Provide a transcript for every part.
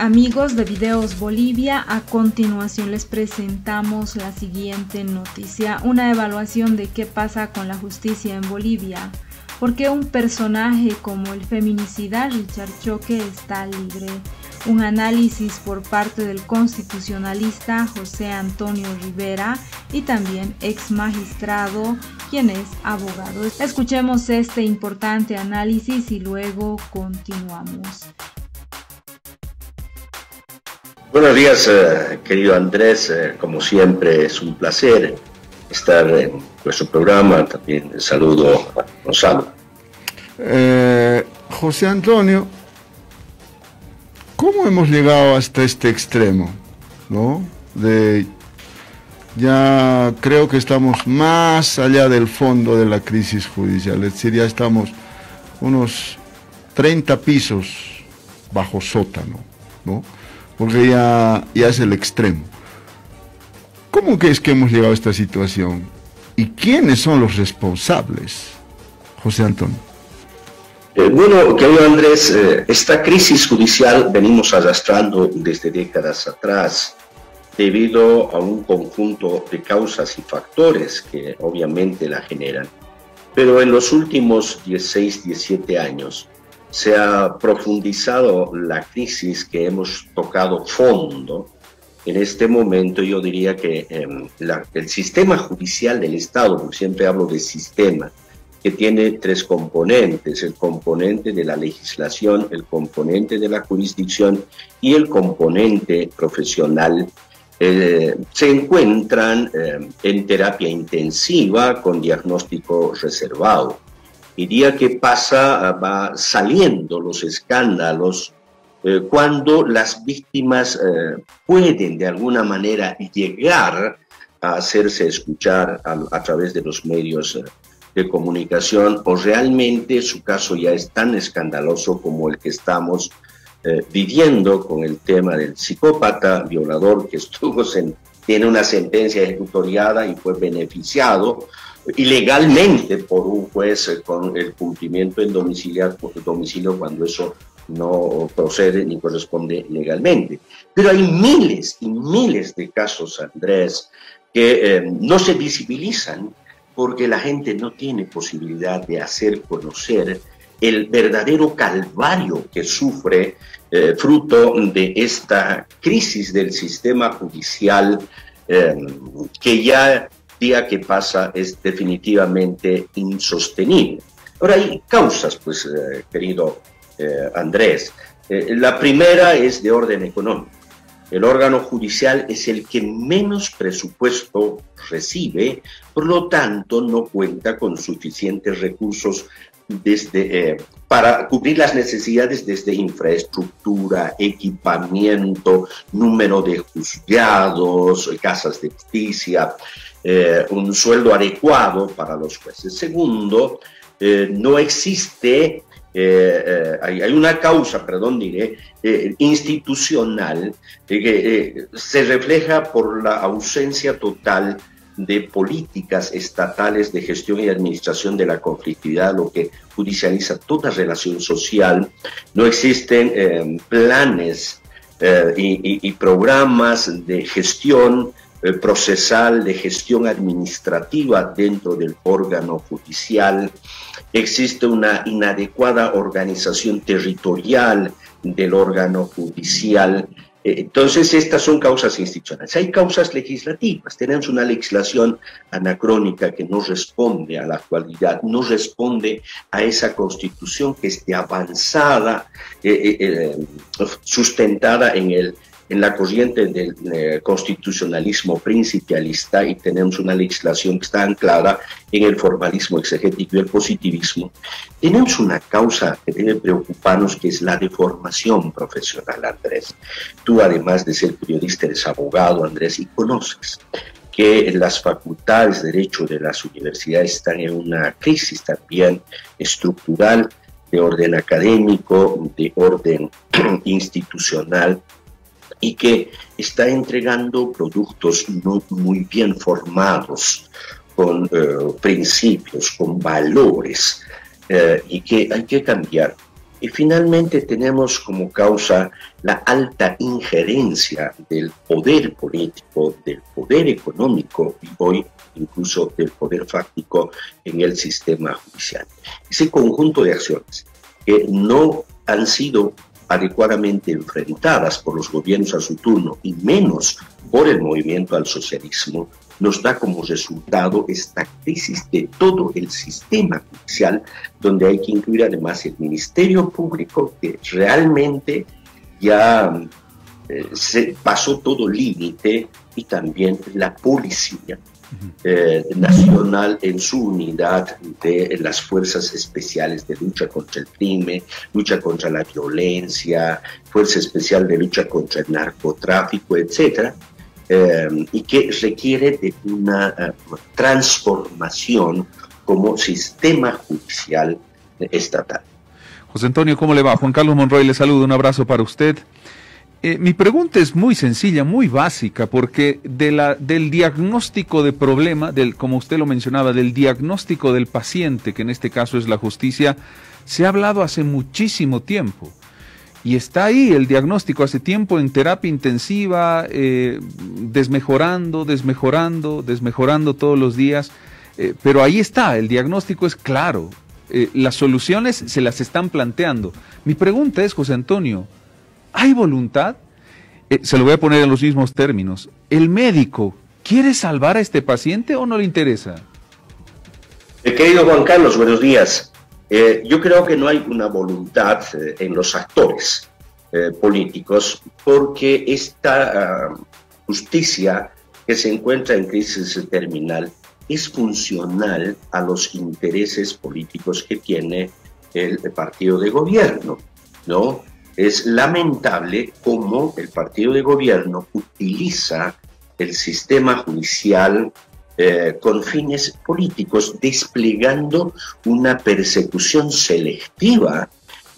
Amigos de Videos Bolivia, a continuación les presentamos la siguiente noticia, una evaluación de qué pasa con la justicia en Bolivia. ¿Por qué un personaje como el feminicida Richard Choque está libre? Un análisis por parte del constitucionalista José Antonio Rivera y también ex magistrado, quien es abogado. Escuchemos este importante análisis y luego continuamos. Buenos días, querido Andrés. Como siempre, es un placer estar en nuestro programa. También saludo a Gonzalo. José Antonio, ¿cómo hemos llegado hasta este extremo? ¿No? Ya creo que estamos más allá del fondo de la crisis judicial, es decir, ya estamos unos 30 pisos bajo sótano, ¿no? Porque ya es el extremo. ¿Cómo que es que hemos llegado a esta situación? ¿Y quiénes son los responsables, José Antonio? Bueno, querido Andrés, esta crisis judicial venimos arrastrando desde décadas atrás debido a un conjunto de causas y factores que obviamente la generan. Pero en los últimos 16, 17 años se ha profundizado la crisis, que hemos tocado fondo. En este momento yo diría que el sistema judicial del Estado, porque siempre hablo de sistema, que tiene tres componentes: el componente de la legislación, el componente de la jurisdicción y el componente profesional, se encuentran en terapia intensiva con diagnóstico reservado. Y día que pasa va saliendo los escándalos cuando las víctimas pueden de alguna manera llegar a hacerse escuchar a través de los medios de comunicación, o realmente su caso ya es tan escandaloso como el que estamos viviendo con el tema del psicópata violador que tiene una sentencia ejecutoriada y fue beneficiado ilegalmente por un juez con el cumplimiento en domicilio cuando eso no procede ni corresponde legalmente. Pero hay miles y miles de casos, Andrés, que no se visibilizan porque la gente no tiene posibilidad de hacer conocer el verdadero calvario que sufre fruto de esta crisis del sistema judicial que ya día que pasa es definitivamente insostenible. Ahora hay causas, pues, querido Andrés. La primera es de orden económico. El órgano judicial es el que menos presupuesto recibe, por lo tanto no cuenta con suficientes recursos para cubrir las necesidades desde infraestructura, equipamiento, número de juzgados, casas de justicia, un sueldo adecuado para los jueces. Segundo, no existe, hay una causa, institucional que se refleja por la ausencia total de políticas estatales de gestión y administración de la conflictividad, lo que judicializa toda relación social. No existen planes y programas de gestión procesal, de gestión administrativa dentro del órgano judicial. Existe una inadecuada organización territorial del órgano judicial. Entonces, estas son causas institucionales. Hay causas legislativas. Tenemos una legislación anacrónica que no responde a la actualidad, no responde a esa constitución que esté avanzada, sustentada en la corriente del constitucionalismo principialista, y tenemos una legislación que está anclada en el formalismo exegético y el positivismo. Tenemos una causa que debe preocuparnos, que es la deformación profesional, Andrés. Tú, además de ser periodista, eres abogado, Andrés, y conoces que las facultades de Derecho de las universidades están en una crisis también estructural, de orden académico, de orden institucional, y que está entregando productos no muy bien formados, con principios, con valores, y que hay que cambiar. Y finalmente tenemos como causa la alta injerencia del poder político, del poder económico y hoy incluso del poder fáctico en el sistema judicial. Ese conjunto de acciones que no han sido adecuadamente enfrentadas por los gobiernos a su turno y menos por el movimiento al socialismo, nos da como resultado esta crisis de todo el sistema judicial, donde hay que incluir además el Ministerio Público, que realmente ya se pasó todo límite, y también la Policía Nacional en su unidad de las Fuerzas Especiales de Lucha contra el Crimen, Lucha contra la Violencia, Fuerza Especial de Lucha contra el Narcotráfico, etcétera. Y que requiere de una transformación como sistema judicial estatal. José Antonio, ¿cómo le va? Juan Carlos Monroy le saluda, un abrazo para usted. Mi pregunta es muy sencilla, muy básica, porque del diagnóstico de problema, como usted lo mencionaba, del diagnóstico del paciente, que en este caso es la justicia, se ha hablado hace muchísimo tiempo. Y está ahí el diagnóstico hace tiempo en terapia intensiva, desmejorando todos los días, pero ahí está, el diagnóstico es claro, las soluciones se las están planteando. Mi pregunta es, José Antonio, ¿hay voluntad? Se lo voy a poner en los mismos términos. ¿El médico quiere salvar a este paciente o no le interesa? Querido Juan Carlos, buenos días. Yo creo que no hay una voluntad en los actores políticos, porque esta justicia que se encuentra en crisis terminal es funcional a los intereses políticos que tiene el partido de gobierno, ¿no? Es lamentable cómo el partido de gobierno utiliza el sistema judicial con fines políticos, desplegando una persecución selectiva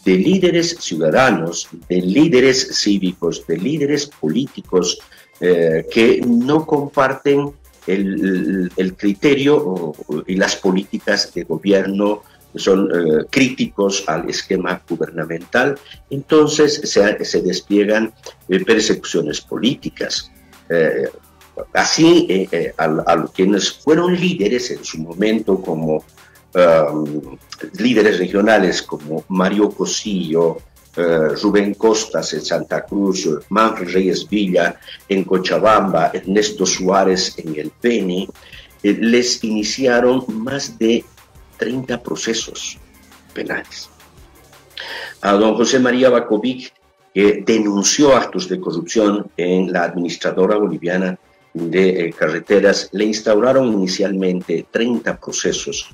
de líderes ciudadanos, de líderes cívicos, de líderes políticos que no comparten el criterio y las políticas de gobierno, son críticos al esquema gubernamental. Entonces se despliegan persecuciones políticas. Así, a quienes fueron líderes en su momento, como líderes regionales como Mario Cosillo, Rubén Costas en Santa Cruz, Manfred Reyes Villa en Cochabamba, Ernesto Suárez en el Beni, les iniciaron más de 30 procesos penales. A don José María Bakovic, que denunció actos de corrupción en la administradora boliviana de carreteras, le instauraron inicialmente 30 procesos,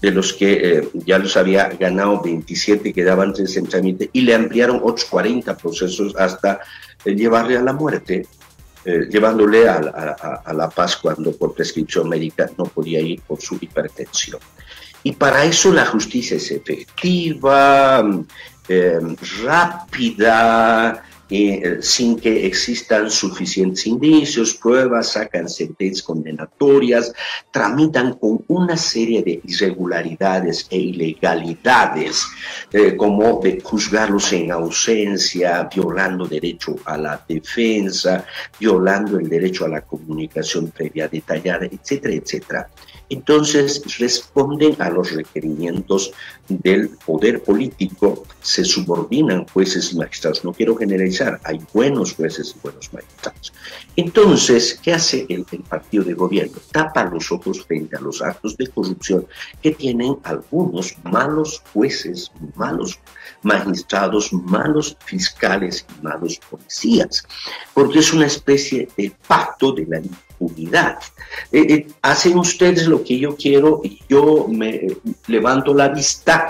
de los que ya los había ganado 27, quedaban 3 en trámite, y le ampliaron otros 40 procesos hasta llevarle a la muerte, llevándole a La Paz cuando por prescripción médica no podía ir por su hipertensión. Y para eso la justicia es efectiva, rápida, sin que existan suficientes indicios, pruebas, sacan sentencias condenatorias, tramitan con una serie de irregularidades e ilegalidades, como de juzgarlos en ausencia, violando derecho a la defensa, violando el derecho a la comunicación previa detallada, etcétera, etcétera. Entonces responden a los requerimientos del poder político, se subordinan jueces y magistrados. No quiero generalizar, hay buenos jueces y buenos magistrados. Entonces, ¿qué hace el partido de gobierno? Tapa los ojos frente a los actos de corrupción que tienen algunos malos jueces, malos magistrados, malos fiscales y malos policías, porque es una especie de pacto de la impunidad. Hacen ustedes lo que yo quiero y yo me levanto la vista,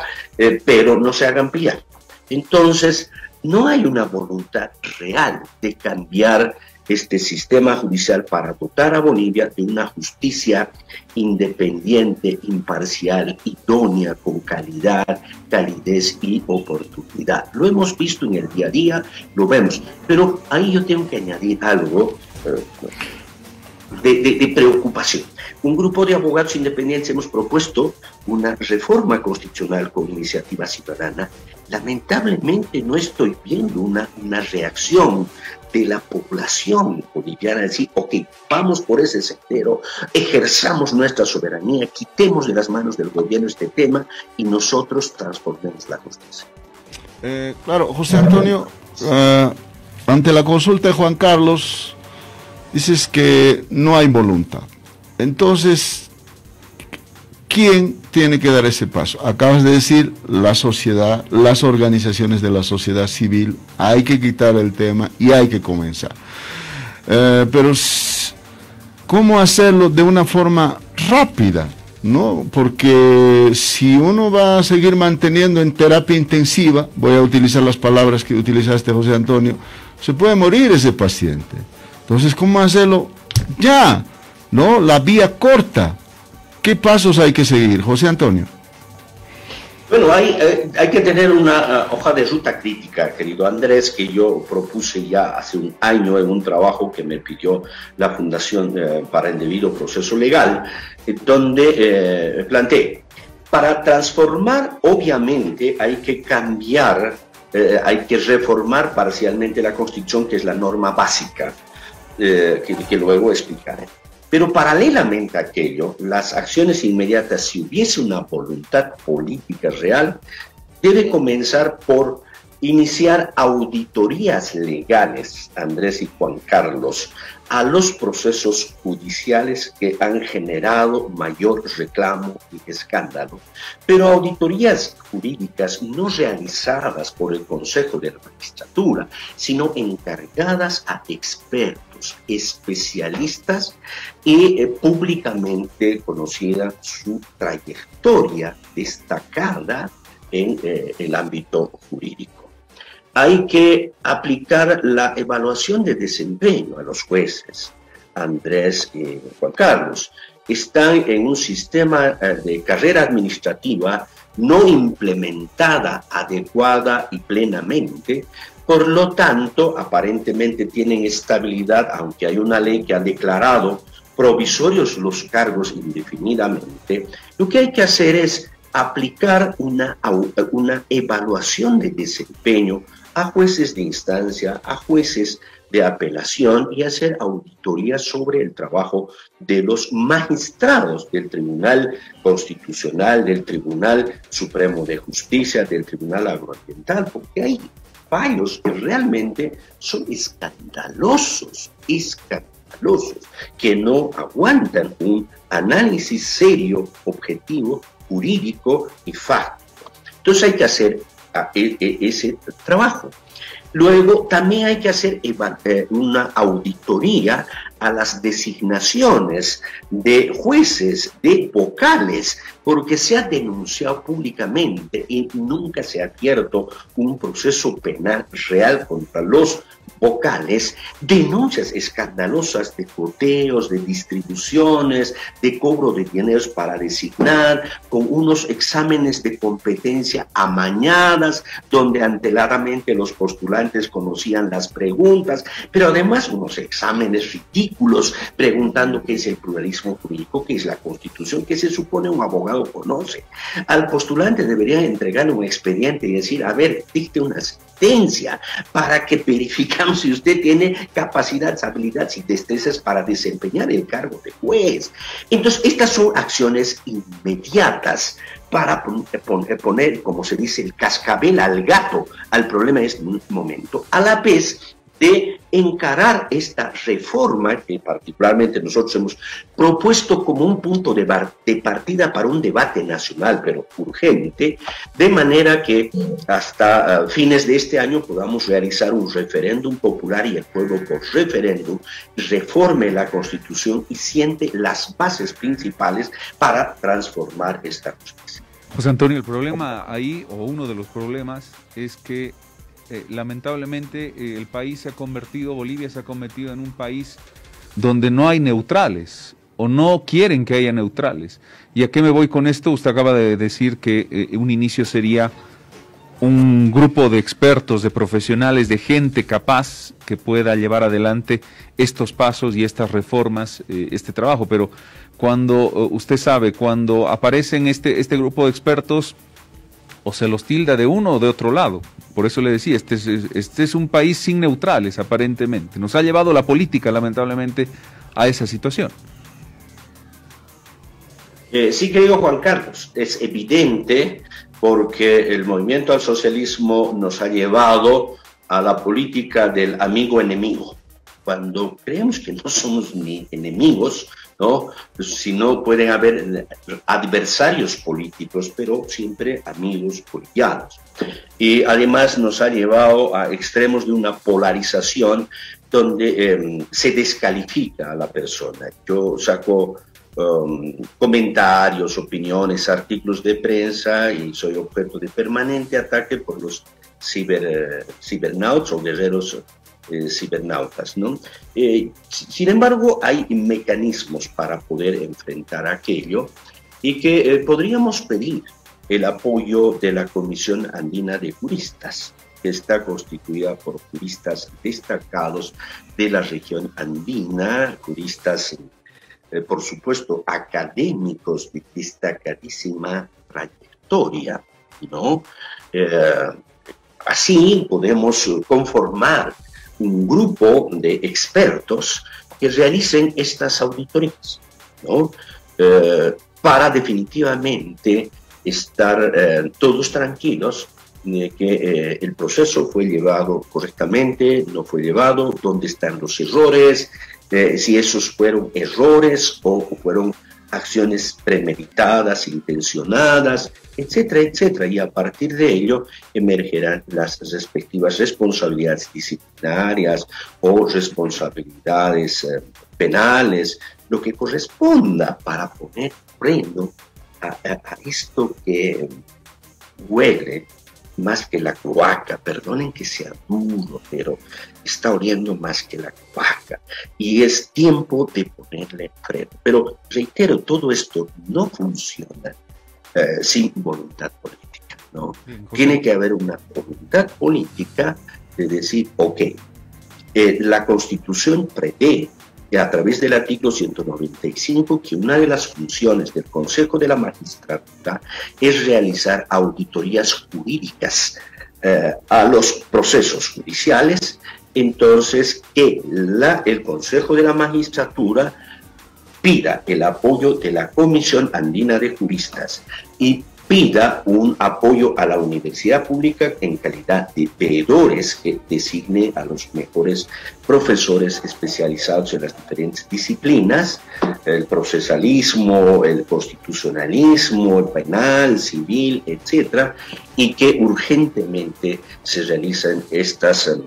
pero no se hagan pillar. Entonces, no hay una voluntad real de cambiar este sistema judicial para dotar a Bolivia de una justicia independiente, imparcial, idónea, con calidad, calidez y oportunidad. Lo hemos visto en el día a día, lo vemos, pero ahí yo tengo que añadir algo de preocupación. Un grupo de abogados independientes hemos propuesto una reforma constitucional con iniciativa ciudadana, lamentablemente no estoy viendo una reacción de la población boliviana, decir, ok, vamos por ese sendero, ejerzamos nuestra soberanía, quitemos de las manos del gobierno este tema y nosotros transformemos la justicia. Claro, José Antonio, ante la consulta de Juan Carlos, dices que no hay voluntad. Entonces, ¿quién tiene que dar ese paso? Acabas de decir la sociedad, las organizaciones de la sociedad civil, hay que quitar el tema y hay que comenzar. Pero, ¿cómo hacerlo de una forma rápida? ¿No? Porque si uno va a seguir manteniendo en terapia intensiva, voy a utilizar las palabras que utilizaste, José Antonio, se puede morir ese paciente. Entonces, ¿cómo hacerlo? Ya, ¿no? La vía corta. ¿Qué pasos hay que seguir, José Antonio? Bueno, hay que tener una hoja de ruta crítica, querido Andrés, que yo propuse ya hace un año en un trabajo que me pidió la Fundación para el Debido Proceso Legal, donde planteé, para transformar, obviamente, hay que cambiar, hay que reformar parcialmente la Constitución, que es la norma básica, que luego explicaré. Pero paralelamente a aquello, las acciones inmediatas, si hubiese una voluntad política real, debe comenzar por iniciar auditorías legales, Andrés y Juan Carlos, a los procesos judiciales que han generado mayor reclamo y escándalo, pero auditorías jurídicas no realizadas por el Consejo de la Magistratura, sino encargadas a expertos, especialistas y públicamente conocida su trayectoria destacada en el ámbito jurídico. Hay que aplicar la evaluación de desempeño a los jueces. Andrés y Juan Carlos están en un sistema de carrera administrativa no implementada adecuada y plenamente. Por lo tanto, aparentemente tienen estabilidad, aunque hay una ley que ha declarado provisorios los cargos indefinidamente. Lo que hay que hacer es aplicar una evaluación de desempeño a jueces de instancia, a jueces de apelación y hacer auditoría sobre el trabajo de los magistrados del Tribunal Constitucional, del Tribunal Supremo de Justicia, del Tribunal Agroambiental, porque hay fallos que realmente son escandalosos, que no aguantan un análisis serio, objetivo, jurídico y fáctico. Entonces hay que hacer ese trabajo. Luego también hay que hacer una auditoría a las designaciones de jueces, de vocales, porque se ha denunciado públicamente y nunca se ha abierto un proceso penal real contra los vocales, denuncias escandalosas de coteos, de distribuciones, de cobro de dineros para designar, con unos exámenes de competencia amañadas, donde anteladamente los postulantes conocían las preguntas, pero además unos exámenes ridículos, preguntando qué es el pluralismo jurídico, qué es la Constitución, qué se supone un abogado conoce. Al postulante deberían entregarle un expediente y decir, a ver, dicte una sentencia para que verificamos si usted tiene capacidad, habilidades y destrezas para desempeñar el cargo de juez. Entonces, estas son acciones inmediatas para poner, como se dice, el cascabel al gato al problema en este momento, a la vez de encarar esta reforma que particularmente nosotros hemos propuesto como un punto de partida para un debate nacional, pero urgente, de manera que hasta fines de este año podamos realizar un referéndum popular y el pueblo por referéndum reforme la Constitución y siente las bases principales para transformar esta justicia. José Antonio, el problema ahí, o uno de los problemas, es que lamentablemente el país se ha convertido, Bolivia se ha convertido en un país donde no hay neutrales o no quieren que haya neutrales. ¿Y a qué me voy con esto? Usted acaba de decir que un inicio sería un grupo de expertos, de profesionales, de gente capaz que pueda llevar adelante estos pasos y estas reformas, este trabajo. Pero cuando usted sabe, cuando aparecen este grupo de expertos, o se los tilda de uno o de otro lado. Por eso le decía, este es un país sin neutrales, aparentemente. Nos ha llevado la política, lamentablemente, a esa situación. Sí, querido Juan Carlos, es evidente porque el movimiento al socialismo nos ha llevado a la política del amigo-enemigo. Cuando creemos que no somos ni enemigos, ¿no? Sino pueden haber adversarios políticos, pero siempre amigos colombianos. Y además nos ha llevado a extremos de una polarización donde se descalifica a la persona. Yo saco comentarios, opiniones, artículos de prensa y soy objeto de permanente ataque por los cibernautas o guerreros cibernautas, ¿no? Sin embargo, hay mecanismos para poder enfrentar aquello y que podríamos pedir el apoyo de la Comisión Andina de Juristas, que está constituida por juristas destacados de la región andina, juristas, por supuesto, académicos de destacadísima trayectoria, ¿no? Así podemos conformar un grupo de expertos que realicen estas auditorías, ¿no? Para definitivamente estar todos tranquilos de que el proceso fue llevado correctamente, no fue llevado, dónde están los errores, si esos fueron errores o fueron acciones premeditadas, intencionadas, etcétera, etcétera. Y a partir de ello emergerán las respectivas responsabilidades disciplinarias o responsabilidades penales, lo que corresponda para poner freno a esto que huele más que la cloaca, perdonen que sea duro, pero está oliendo más que la cloaca y es tiempo de ponerle freno. Pero reitero, todo esto no funciona sin voluntad política, ¿no? Tiene que haber una voluntad política de decir, ok, la Constitución prevé a través del artículo 195 que una de las funciones del Consejo de la Magistratura es realizar auditorías jurídicas a los procesos judiciales. Entonces que el Consejo de la Magistratura pida el apoyo de la Comisión Andina de Juristas y pida un apoyo a la universidad pública en calidad de veedores que designe a los mejores profesores especializados en las diferentes disciplinas, el procesalismo, el constitucionalismo, el penal, civil, etcétera, y que urgentemente se realicen estas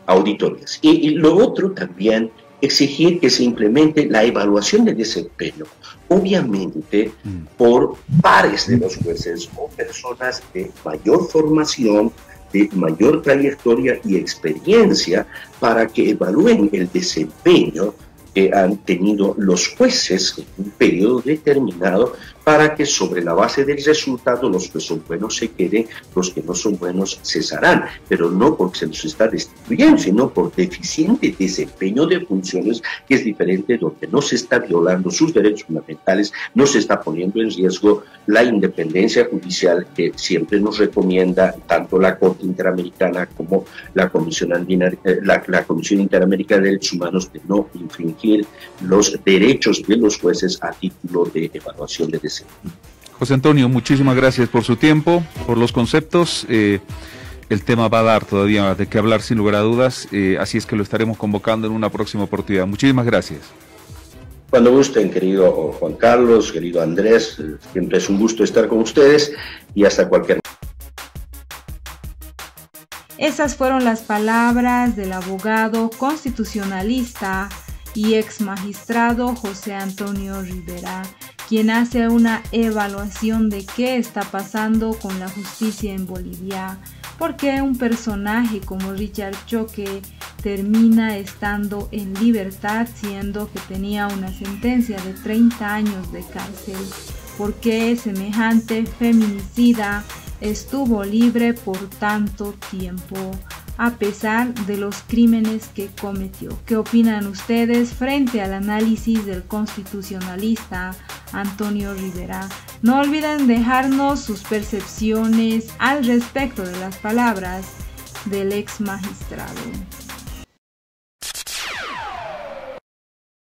auditorías. Y lo otro también, exigir que se implemente la evaluación de desempeño, obviamente por pares de los jueces o personas de mayor formación, de mayor trayectoria y experiencia, para que evalúen el desempeño que han tenido los jueces en un periodo determinado, para que sobre la base del resultado los que son buenos se queden, los que no son buenos cesarán, pero no porque se los está destituyendo, sino por deficiente desempeño de funciones, que es diferente, donde no se está violando sus derechos fundamentales, no se está poniendo en riesgo la independencia judicial que siempre nos recomienda tanto la Corte Interamericana como la Comisión Andina, la Comisión Interamericana de Derechos Humanos, de no infringir los derechos de los jueces a título de evaluación de desempeño. José Antonio, muchísimas gracias por su tiempo, por los conceptos. El tema va a dar todavía de qué hablar sin lugar a dudas, así es que lo estaremos convocando en una próxima oportunidad. Muchísimas gracias. Cuando gusten, querido Juan Carlos, querido Andrés, siempre es un gusto estar con ustedes y hasta cualquier momento. Esas fueron las palabras del abogado constitucionalista y ex magistrado José Antonio Rivera, quien hace una evaluación de qué está pasando con la justicia en Bolivia, porque un personaje como Richard Choque termina estando en libertad siendo que tenía una sentencia de 30 años de cárcel, porque semejante feminicida estuvo libre por tanto tiempo. a pesar de los crímenes que cometió. ¿Qué opinan ustedes frente al análisis del constitucionalista Antonio Rivera? No olviden dejarnos sus percepciones al respecto de las palabras del ex magistrado.